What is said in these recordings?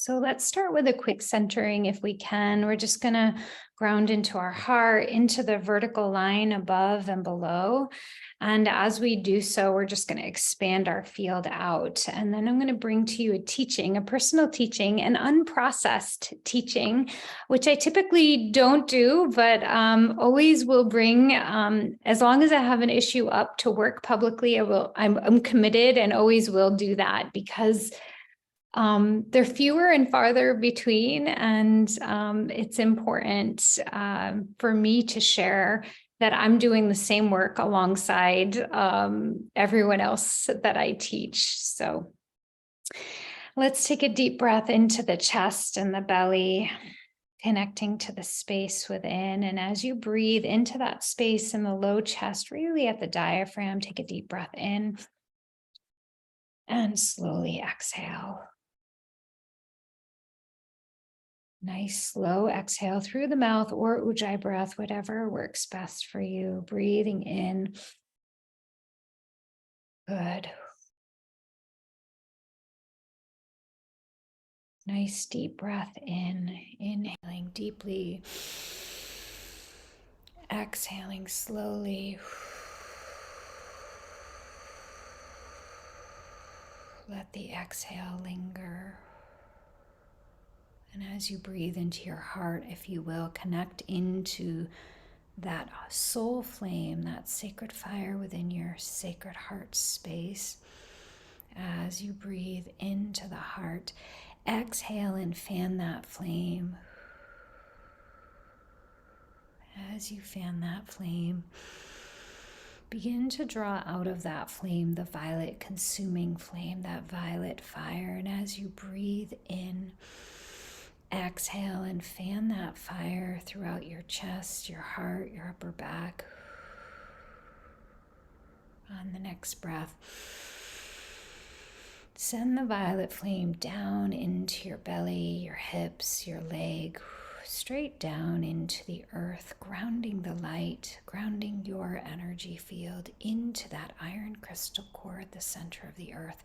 So let's start with a quick centering if we can. We're just going to ground into our heart, into the vertical line above and below. And as we do so, we're just going to expand our field out. And then I'm going to bring to you a teaching, a personal teaching, an unprocessed teaching, which I typically don't do, but always will bring, as long as I have an issue up to work publicly, I'm committed and always will do that, because they're fewer and farther between, and it's important for me to share that I'm doing the same work alongside everyone else that I teach. So let's take a deep breath into the chest and the belly, connecting to the space within. And as you breathe into that space in the low chest, really at the diaphragm, take a deep breath in and slowly exhale. Nice slow exhale through the mouth or ujjayi breath, whatever works best for you. Breathing in. Good. Nice deep breath in, inhaling deeply, exhaling slowly. Let the exhale linger. And as you breathe into your heart, if you will, connect into that soul flame, that sacred fire within your sacred heart space. As you breathe into the heart, exhale and fan that flame. As you fan that flame, begin to draw out of that flame the violet consuming flame, that violet fire. And as you breathe in, exhale and fan that fire throughout your chest, your heart, your upper back. On the next breath, send the violet flame down into your belly, your hips, your leg, straight down into the earth, grounding the light, grounding your energy field into that iron crystal core at the center of the earth.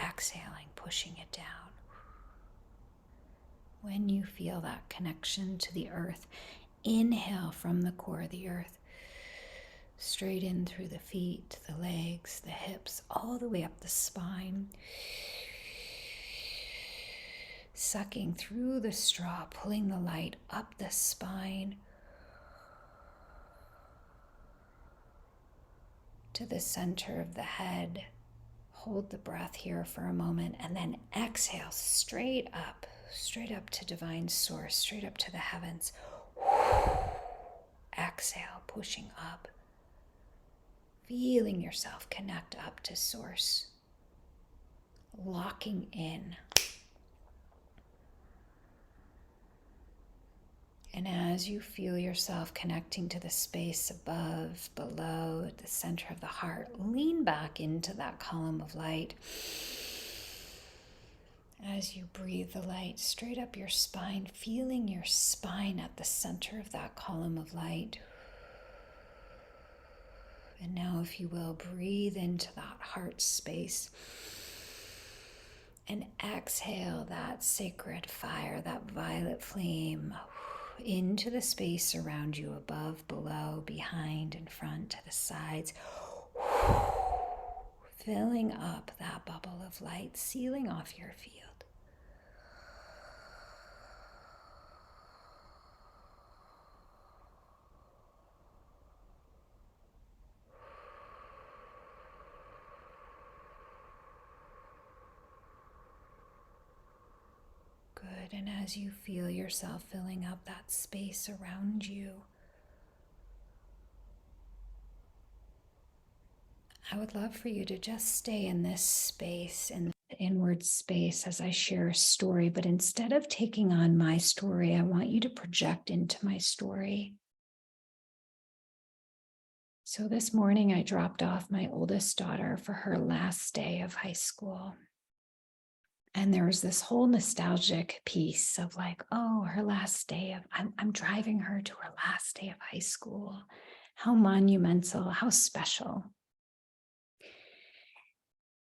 Exhaling, pushing it down. When you feel that connection to the earth, inhale from the core of the earth, straight in through the feet, the legs, the hips, all the way up the spine. Sucking through the straw, pulling the light up the spine to the center of the head. Hold the breath here for a moment and then exhale straight up to divine source, straight up to the heavens. Exhale, pushing up, feeling yourself connect up to source, locking in. And as you feel yourself connecting to the space above, below, at the center of the heart, lean back into that column of light. As you breathe the light straight up your spine, feeling your spine at the center of that column of light. And now, if you will, breathe into that heart space and exhale that sacred fire, that violet flame, into the space around you, above, below, behind, in front, to the sides. Filling up that bubble of light, sealing off your field. Good, and as you feel yourself filling up that space around you, I would love for you to just stay in this space, in the inward space, as I share a story. But instead of taking on my story, I want you to project into my story. So this morning, I dropped off my oldest daughter for her last day of high school. And there was this whole nostalgic piece of like, oh, her last day of, I'm driving her to her last day of high school. How monumental, how special.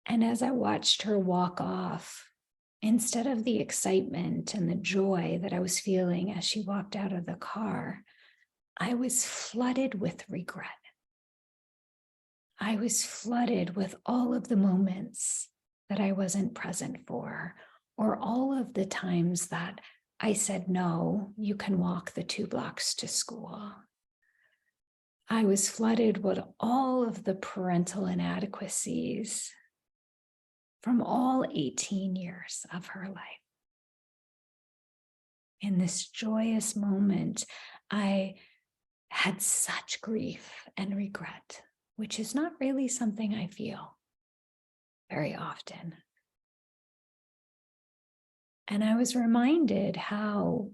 And as I watched her walk off, instead of the excitement and the joy that I was feeling as she walked out of the car, I was flooded with regret. I was flooded with all of the moments that I wasn't present for, or all of the times that I said, no, you can walk the 2 blocks to school. I was flooded with all of the parental inadequacies from all 18 years of her life. In this joyous moment, I had such grief and regret, which is not really something I feel very often. And I was reminded how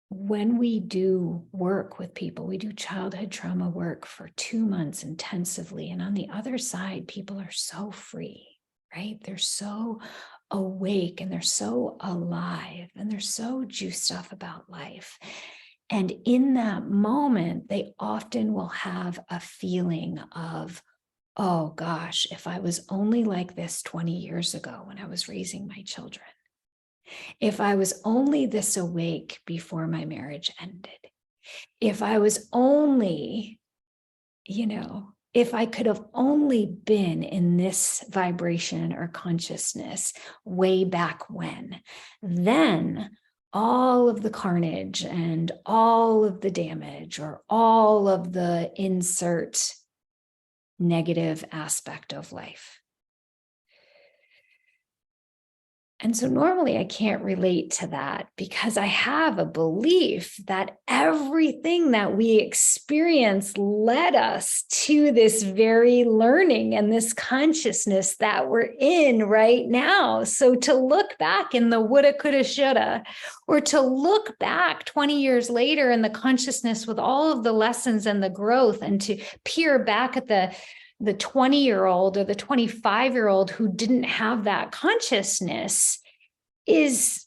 when we do work with people, we do childhood trauma work for 2 months intensively. And on the other side, people are so free, right? They're so awake and they're so alive and they're so juiced up about life. And in that moment, they often will have a feeling of, oh gosh, if I was only like this 20 years ago when I was raising my children. If I was only this awake before my marriage ended, if I was only, if I could have only been in this vibration or consciousness way back when, then all of the carnage and all of the damage or all of the insert negative aspect of life. And so normally I can't relate to that because I have a belief that everything that we experience led us to this very learning and this consciousness that we're in right now. So to look back in the woulda, coulda, shoulda, or to look back 20 years later in the consciousness with all of the lessons and the growth, and to peer back at the 20-year-old or the 25-year-old who didn't have that consciousness is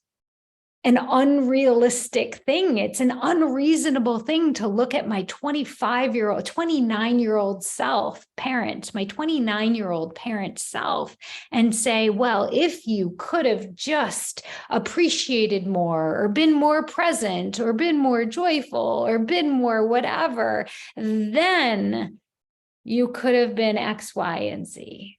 an unrealistic thing. It's an unreasonable thing to look at my 29-year-old self parent, my 29-year-old parent self, and say, well, if you could have just appreciated more or been more present or been more joyful or been more whatever, then you could have been X, Y, and Z.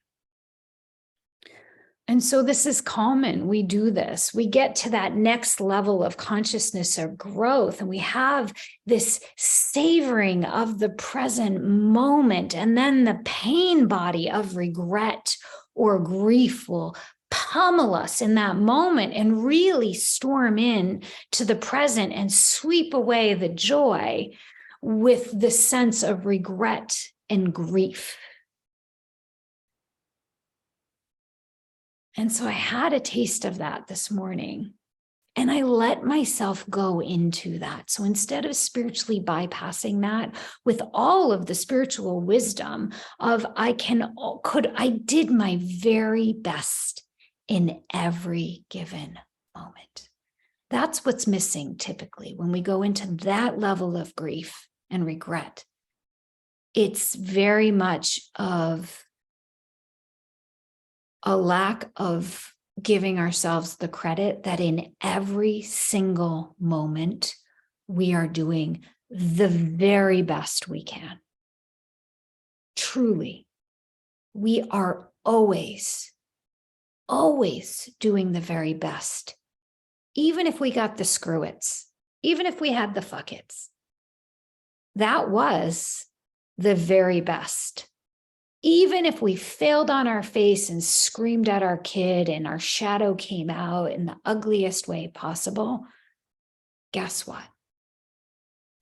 And so this is common. We do this. We get to that next level of consciousness or growth, and we have this savoring of the present moment. And then the pain body of regret or grief will pummel us in that moment and really storm in to the present and sweep away the joy with the sense of regret and grief. And so I had a taste of that this morning, and I let myself go into that. So instead of spiritually bypassing that with all of the spiritual wisdom of I did my very best in every given moment. That's what's missing typically when we go into that level of grief and regret. It's very much of a lack of giving ourselves the credit that in every single moment, we are doing the very best we can. Truly, we are always doing the very best. Even if we got the screw-its, even if we had the fuck-its, that was the very best. Even if we failed on our face and screamed at our kid and our shadow came out in the ugliest way possible, guess what?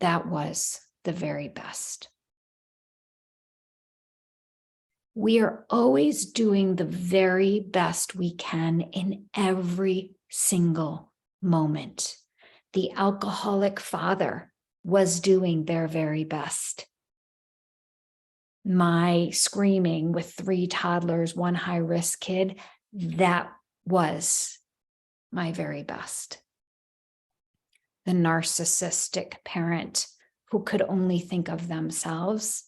That was the very best. We are always doing the very best we can in every single moment. The alcoholic father was doing their very best. My screaming with 3 toddlers, 1 high-risk kid, that was my very best. The narcissistic parent who could only think of themselves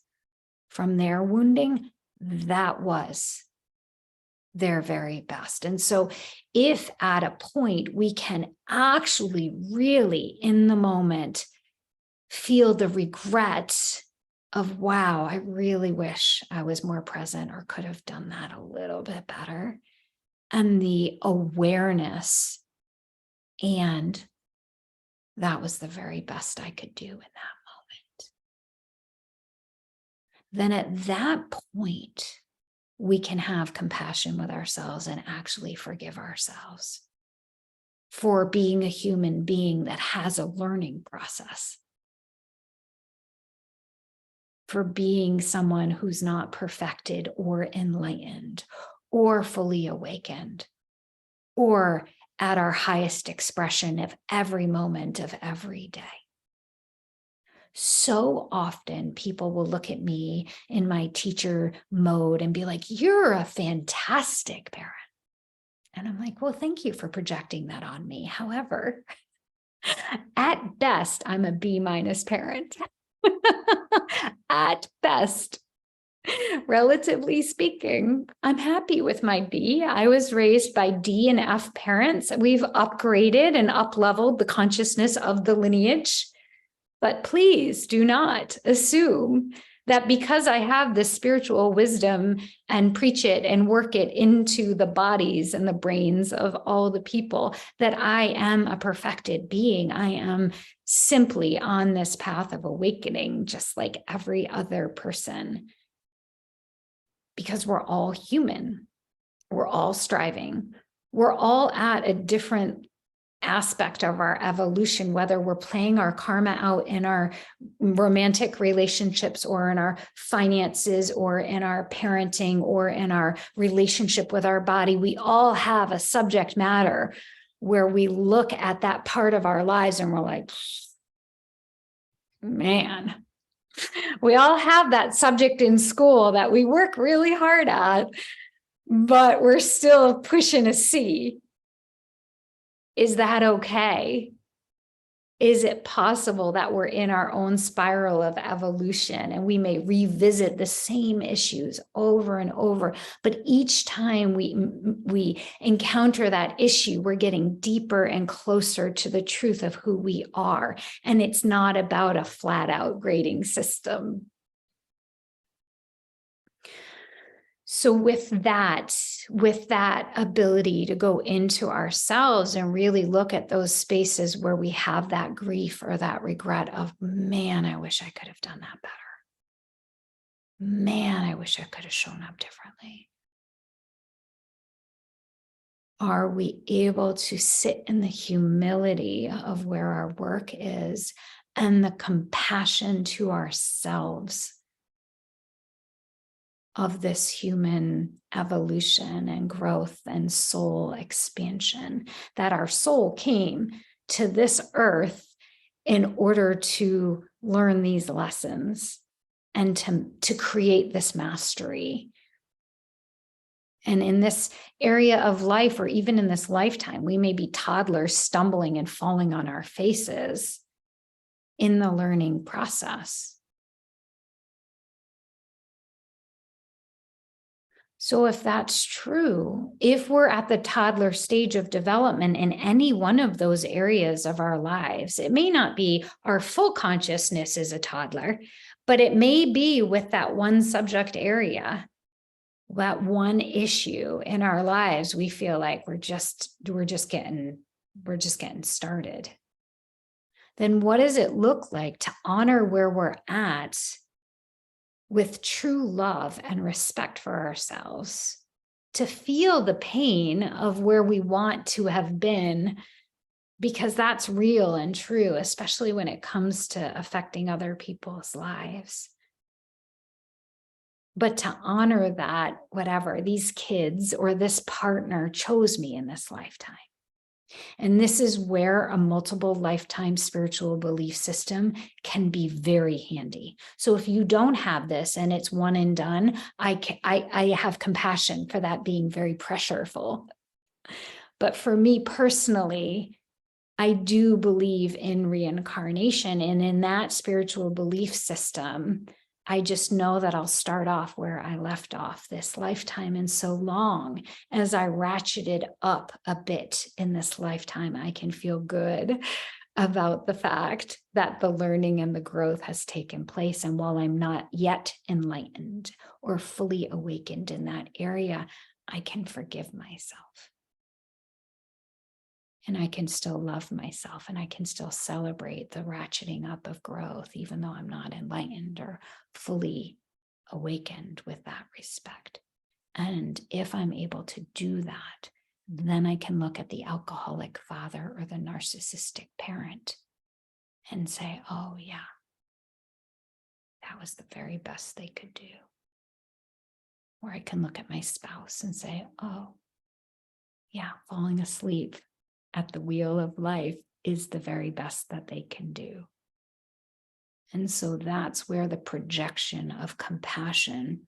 from their wounding, that was their very best. And so if at a point we can actually really in the moment feel the regret of, wow, I really wish I was more present or could have done that a little bit better. And the awareness, and that was the very best I could do in that moment. Then at that point, we can have compassion with ourselves and actually forgive ourselves for being a human being that has a learning process, for being someone who's not perfected or enlightened or fully awakened or at our highest expression of every moment of every day. So often people will look at me in my teacher mode and be like, you're a fantastic parent. And I'm like, well, thank you for projecting that on me. However, at best, I'm a B- parent. At best, relatively speaking, I'm happy with my B. I was raised by D and F parents. We've upgraded and up-leveled the consciousness of the lineage. But please do not assume that because I have this spiritual wisdom and preach it and work it into the bodies and the brains of all the people, that I am a perfected being. I am simply on this path of awakening, just like every other person. Because we're all human. We're all striving. We're all at a different aspect of our evolution, whether we're playing our karma out in our romantic relationships or in our finances or in our parenting or in our relationship with our body. We all have a subject matter where we look at that part of our lives and we're like, man, we all have that subject in school that we work really hard at, but we're still pushing a C. Is that okay? Is it possible that we're in our own spiral of evolution and we may revisit the same issues over and over, but each time we encounter that issue, we're getting deeper and closer to the truth of who we are. And it's not about a flat out grading system. So with that ability to go into ourselves and really look at those spaces where we have that grief or that regret of, man, I wish I could have done that better. Man, I wish I could have shown up differently. Are we able to sit in the humility of where our work is and the compassion to ourselves of this human evolution and growth and soul expansion, that our soul came to this earth in order to learn these lessons and to create this mastery. And in this area of life, or even in this lifetime, we may be toddlers stumbling and falling on our faces in the learning process. So if that's true, if we're at the toddler stage of development in any one of those areas of our lives, it may not be our full consciousness as a toddler, but it may be with that one subject area, that one issue in our lives. We feel like we're just getting started. Then what does it look like to honor where we're at with true love and respect for ourselves, to feel the pain of where we want to have been, because that's real and true, especially when it comes to affecting other people's lives. But to honor that, whatever, these kids or this partner chose me in this lifetime. And this is where a multiple lifetime spiritual belief system can be very handy. So if you don't have this and it's one and done, I have compassion for that being very pressureful. But for me personally, I do believe in reincarnation, and in that spiritual belief system, I just know that I'll start off where I left off this lifetime. And so long as I ratcheted up a bit in this lifetime, I can feel good about the fact that the learning and the growth has taken place. And while I'm not yet enlightened or fully awakened in that area, I can forgive myself. And I can still love myself, and I can still celebrate the ratcheting up of growth, even though I'm not enlightened or fully awakened with that respect. And if I'm able to do that, then I can look at the alcoholic father or the narcissistic parent and say, oh, yeah, that was the very best they could do. Or I can look at my spouse and say, oh, yeah, falling asleep at the wheel of life is the very best that they can do. And so that's where the projection of compassion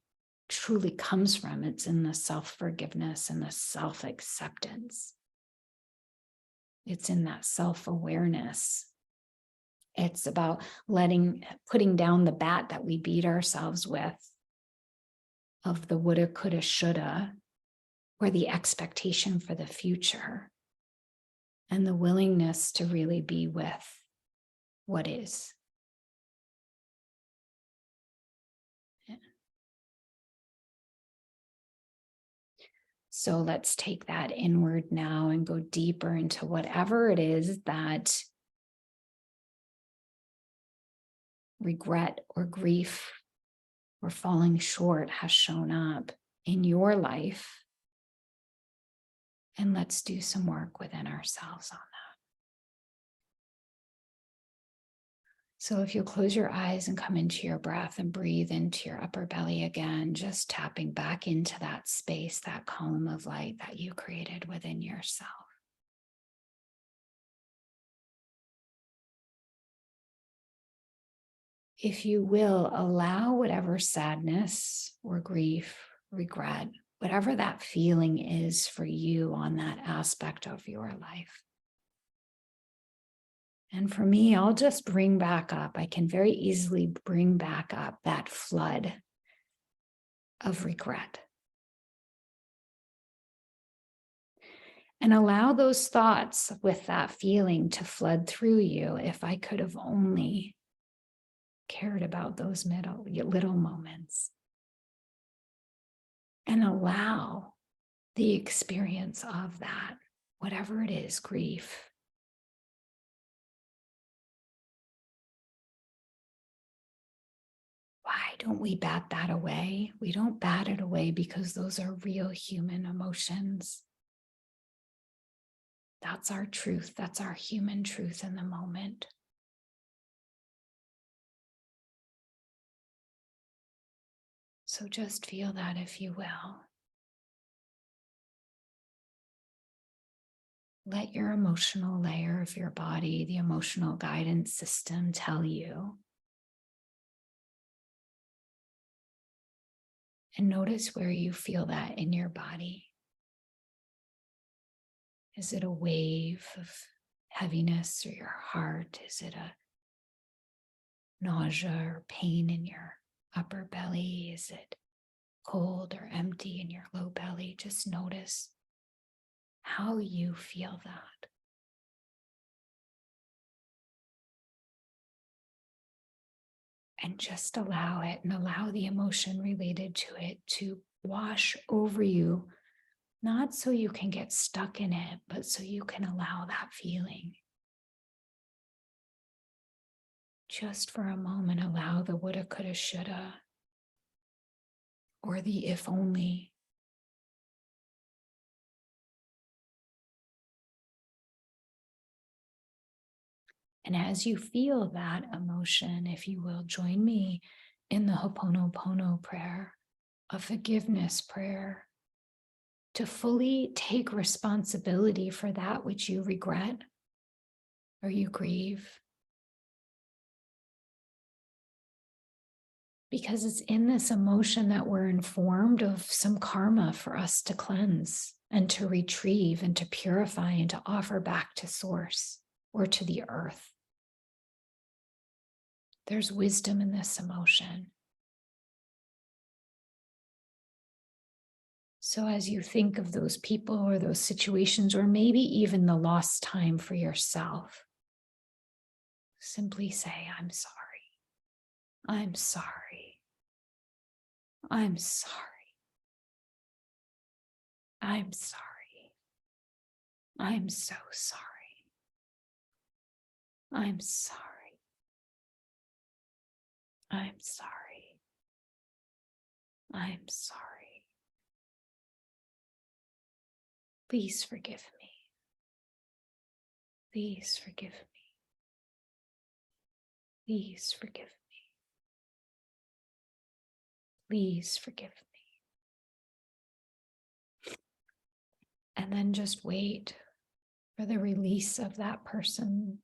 truly comes from. It's in the self-forgiveness and the self-acceptance. It's in that self-awareness. It's about putting down the bat that we beat ourselves with of the woulda, coulda, shoulda, or the expectation for the future, and the willingness to really be with what is. So let's take that inward now and go deeper into whatever it is that regret or grief or falling short has shown up in your life. And let's do some work within ourselves on that. So if you'll close your eyes and come into your breath and breathe into your upper belly again, just tapping back into that space, that column of light that you created within yourself. If you will, allow whatever sadness or grief, regret, whatever that feeling is for you on that aspect of your life. And for me, I'll just bring back up, I can very easily bring back up that flood of regret. And allow those thoughts with that feeling to flood through you. If I could have only cared about those little moments. And allow the experience of that, whatever it is, grief. Why don't we bat that away? We don't bat it away because those are real human emotions. That's our truth. That's our human truth in the moment. So just feel that, if you will. Let your emotional layer of your body, the emotional guidance system, tell you. And notice where you feel that in your body. Is it a wave of heaviness or your heart? Is it a nausea or pain in your upper belly? Is it cold or empty in your low belly? Just notice how you feel that. And just allow it, and allow the emotion related to it to wash over you, not so you can get stuck in it, but so you can allow that feeling. Just for a moment, allow the woulda, coulda, shoulda, or the if only. And as you feel that emotion, if you will, join me in the Ho'oponopono prayer, a forgiveness prayer, to fully take responsibility for that which you regret or you grieve. Because it's in this emotion that we're informed of some karma for us to cleanse and to retrieve and to purify and to offer back to source or to the earth. There's wisdom in this emotion. So as you think of those people or those situations, or maybe even the lost time for yourself, simply say, I'm sorry. I'm sorry. I'm sorry. I'm sorry. I'm so sorry. I'm sorry. I'm sorry. I'm sorry. Please forgive me. Please forgive me. Please forgive me. Please forgive me. And then just wait for the release of that person.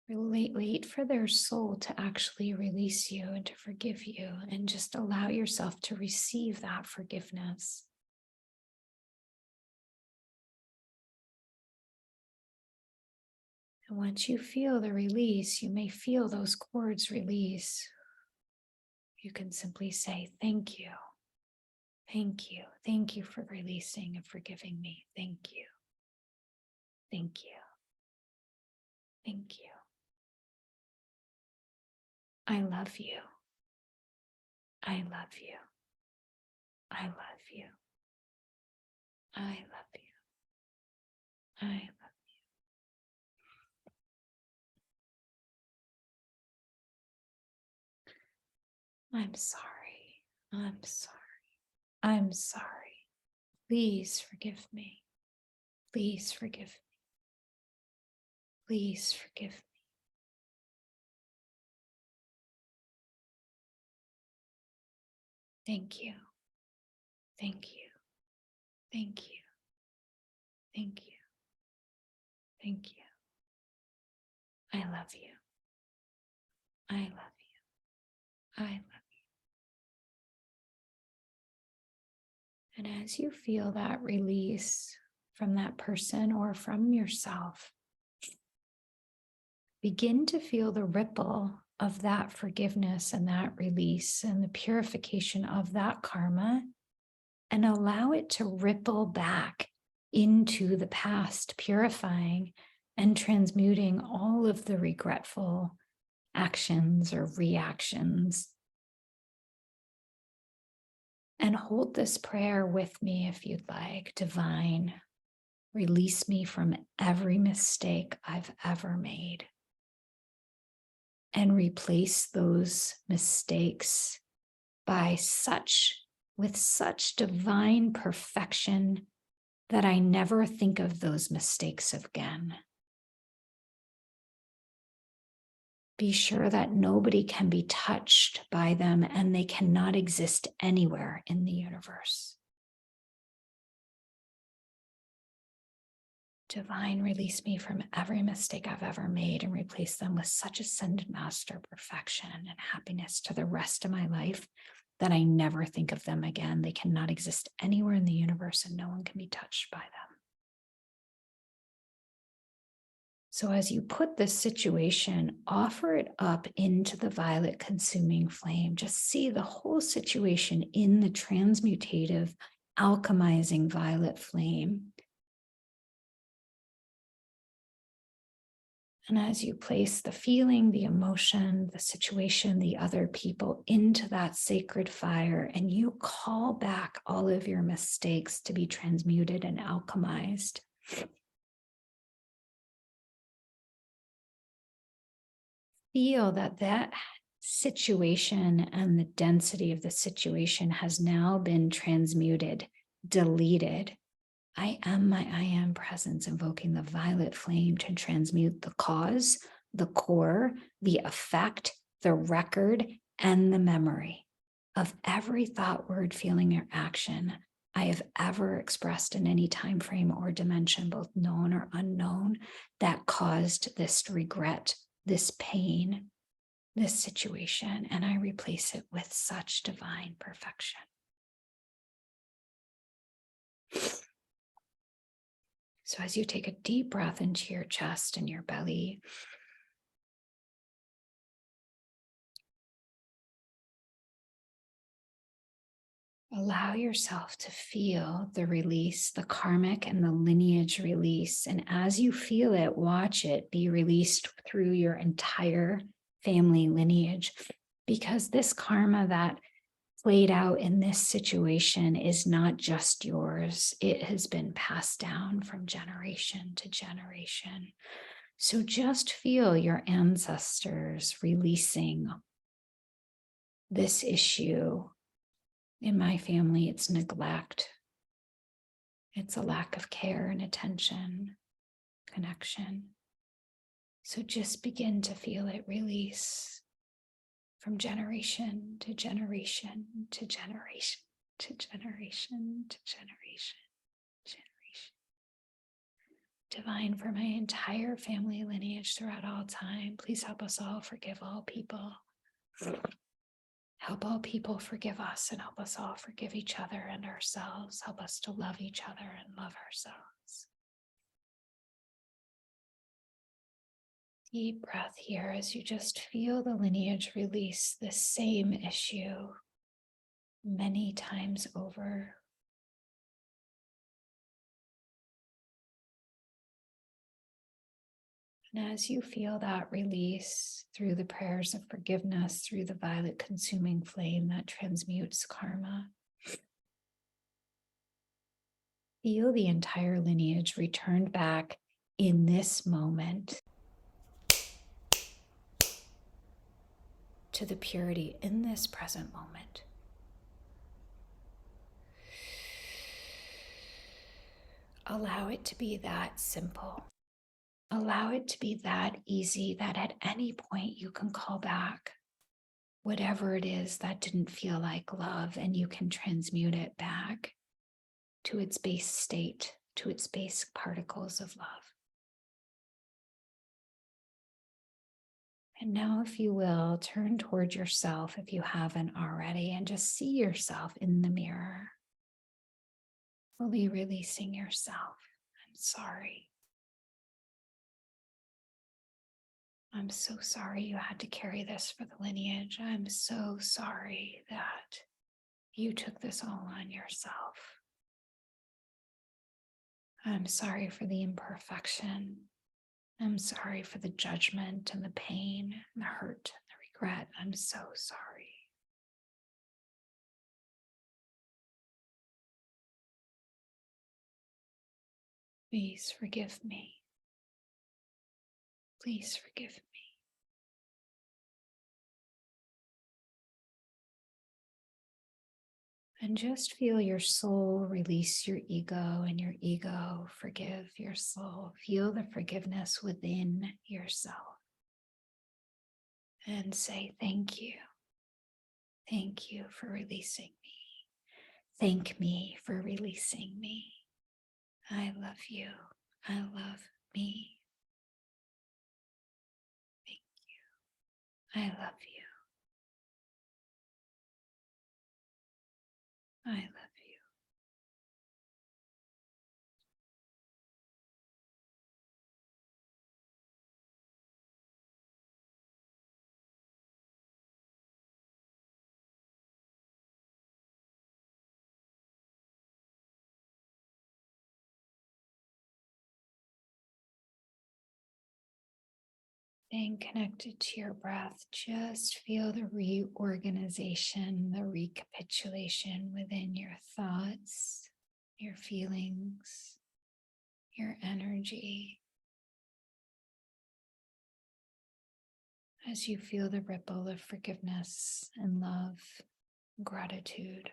Wait for their soul to actually release you and to forgive you, and just allow yourself to receive that forgiveness. And once you feel the release, you may feel those cords release. You can simply say, thank you. Thank you. Thank you for releasing and forgiving me. Thank you. Thank you. Thank you. I love you. I love you. I love you. I love you. I love you. I'm sorry. I'm sorry. I'm sorry. Please forgive me. Please forgive me. Please forgive me. Thank you. Thank you. Thank you. Thank you. Thank you. I love you. I love you. I love you. And as you feel that release from that person or from yourself, begin to feel the ripple of that forgiveness and that release and the purification of that karma, and allow it to ripple back into the past, purifying and transmuting all of the regretful actions or reactions. And hold this prayer with me if you'd like. Divine, release me from every mistake I've ever made, and replace those mistakes with such divine perfection that I never think of those mistakes again. Be sure that nobody can be touched by them, and they cannot exist anywhere in the universe. Divine, release me from every mistake I've ever made and replace them with such ascended master perfection and happiness to the rest of my life that I never think of them again. They cannot exist anywhere in the universe, and no one can be touched by them. So as you put this situation, offer it up into the violet consuming flame. Just see the whole situation in the transmutative, alchemizing violet flame. And as you place the feeling, the emotion, the situation, the other people into that sacred fire, and you call back all of your mistakes to be transmuted and alchemized, feel that situation and the density of the situation has now been transmuted, deleted. I am my I am presence, invoking the violet flame to transmute the cause, the core, the effect, the record, and the memory of every thought, word, feeling, or action I have ever expressed in any time frame or dimension, both known or unknown, that caused this regret, this pain, this situation, and I replace it with such divine perfection. So as you take a deep breath into your chest and your belly, Allow yourself to feel the release, the karmic and the lineage release. And as you feel it, watch it be released through your entire family lineage. Because this karma that played out in this situation is not just yours, it has been passed down from generation to generation. So just feel your ancestors releasing this issue. In my family, it's neglect. It's a lack of care and attention, connection. So just begin to feel it release from generation to generation to generation to generation to generation, generation. Divine, for my entire family lineage throughout all time, please help us all forgive all people. Help all people forgive us and help us all forgive each other and ourselves. Help us to love each other and love ourselves. Deep breath here as you just feel the lineage release this same issue many times over. And as you feel that release through the prayers of forgiveness, through the violet consuming flame that transmutes karma, feel the entire lineage returned back in this moment to the purity in this present moment. Allow it to be that simple. Allow it to be that easy that at any point you can call back whatever it is that didn't feel like love, and you can transmute it back to its base state, to its base particles of love. And now, if you will, turn toward yourself if you haven't already, and just see yourself in the mirror, fully releasing yourself. I'm sorry. I'm so sorry you had to carry this for the lineage. I'm so sorry that you took this all on yourself. I'm sorry for the imperfection. I'm sorry for the judgment and the pain and the hurt and the regret. I'm so sorry. Please forgive me. Please forgive me. And just feel your soul release your ego, and your ego forgive your soul. Feel the forgiveness within yourself. And say, thank you. Thank you for releasing me. Thank me for releasing me. I love you. I love me. Thank you. I love you. I love you. Staying connected to your breath, just feel the reorganization, the recapitulation within your thoughts, your feelings, your energy. As you feel the ripple of forgiveness and love, gratitude,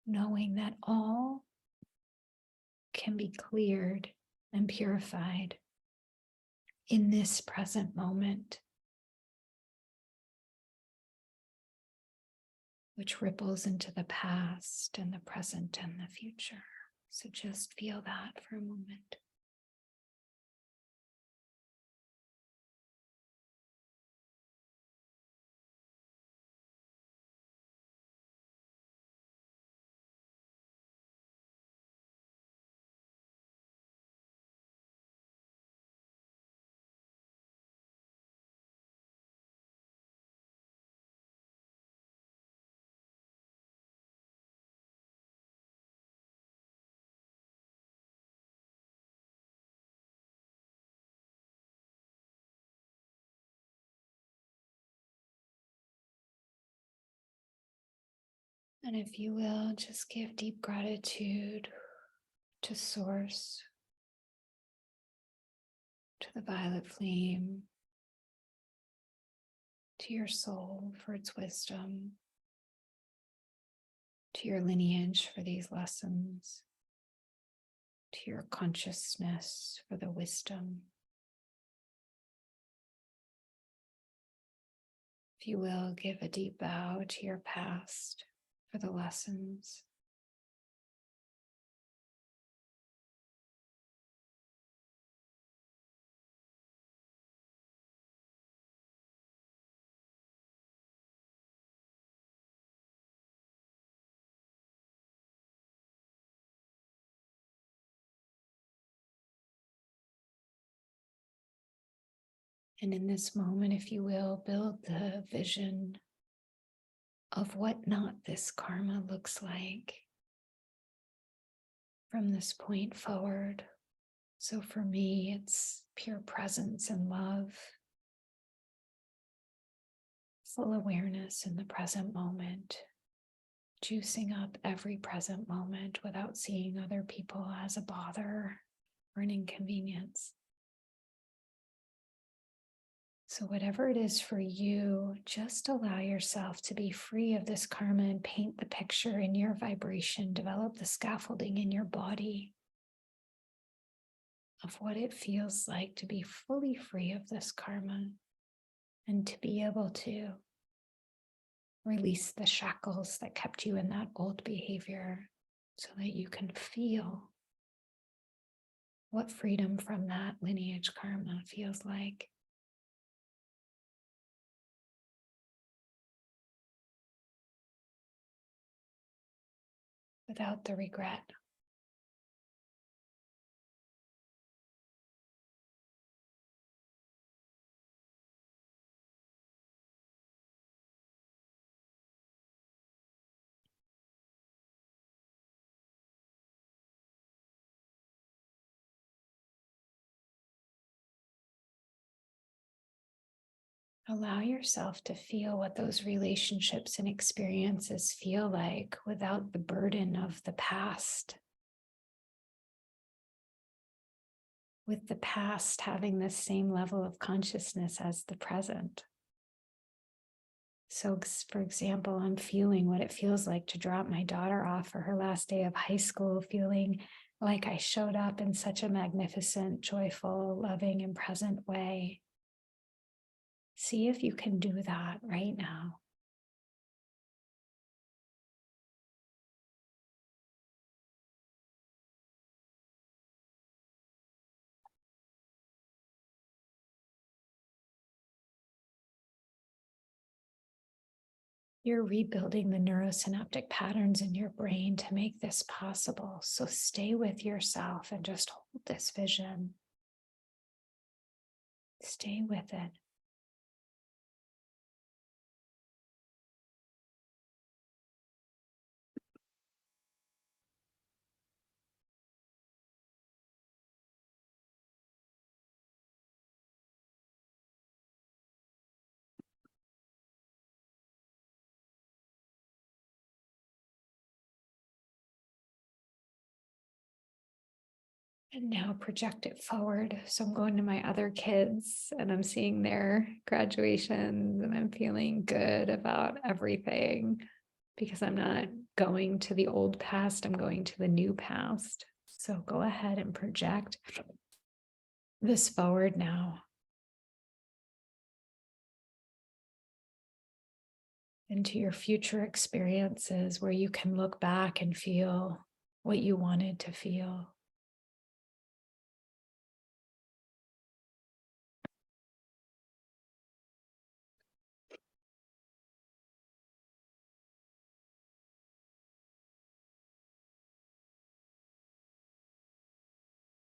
knowing that all can be cleared and purified in this present moment, which ripples into the past and the present and the future. So just feel that for a moment. And if you will, just give deep gratitude to Source, to the violet flame, to your soul for its wisdom, to your lineage for these lessons, to your consciousness for the wisdom. If you will, give a deep bow to your past for the lessons. And in this moment, if you will, build the vision of what not this karma looks like from this point forward. So for me, it's pure presence and love, full awareness in the present moment, juicing up every present moment without seeing other people as a bother or an inconvenience. So whatever it is for you, just allow yourself to be free of this karma and paint the picture in your vibration, develop the scaffolding in your body of what it feels like to be fully free of this karma and to be able to release the shackles that kept you in that old behavior so that you can feel what freedom from that lineage karma feels like. Without the regret. Allow yourself to feel what those relationships and experiences feel like without the burden of the past. With the past having the same level of consciousness as the present. So, for example, I'm feeling what it feels like to drop my daughter off for her last day of high school, feeling like I showed up in such a magnificent, joyful, loving, and present way. See if you can do that right now. You're rebuilding the neurosynaptic patterns in your brain to make this possible. So stay with yourself and just hold this vision. Stay with it. And now project it forward. So I'm going to my other kids and I'm seeing their graduations and I'm feeling good about everything because I'm not going to the old past, I'm going to the new past. So go ahead and project this forward now. Into your future experiences where you can look back and feel what you wanted to feel.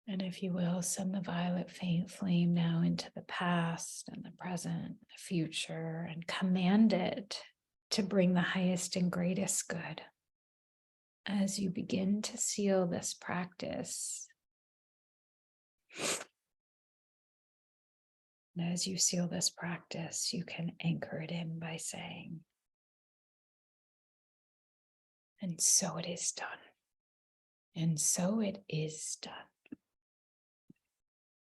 And if you will, send the violet faint flame now into the past and the present, the future, and command it to bring the highest and greatest good. As you begin to seal this practice, and as you seal this practice, you can anchor it in by saying, And so it is done. And so it is done.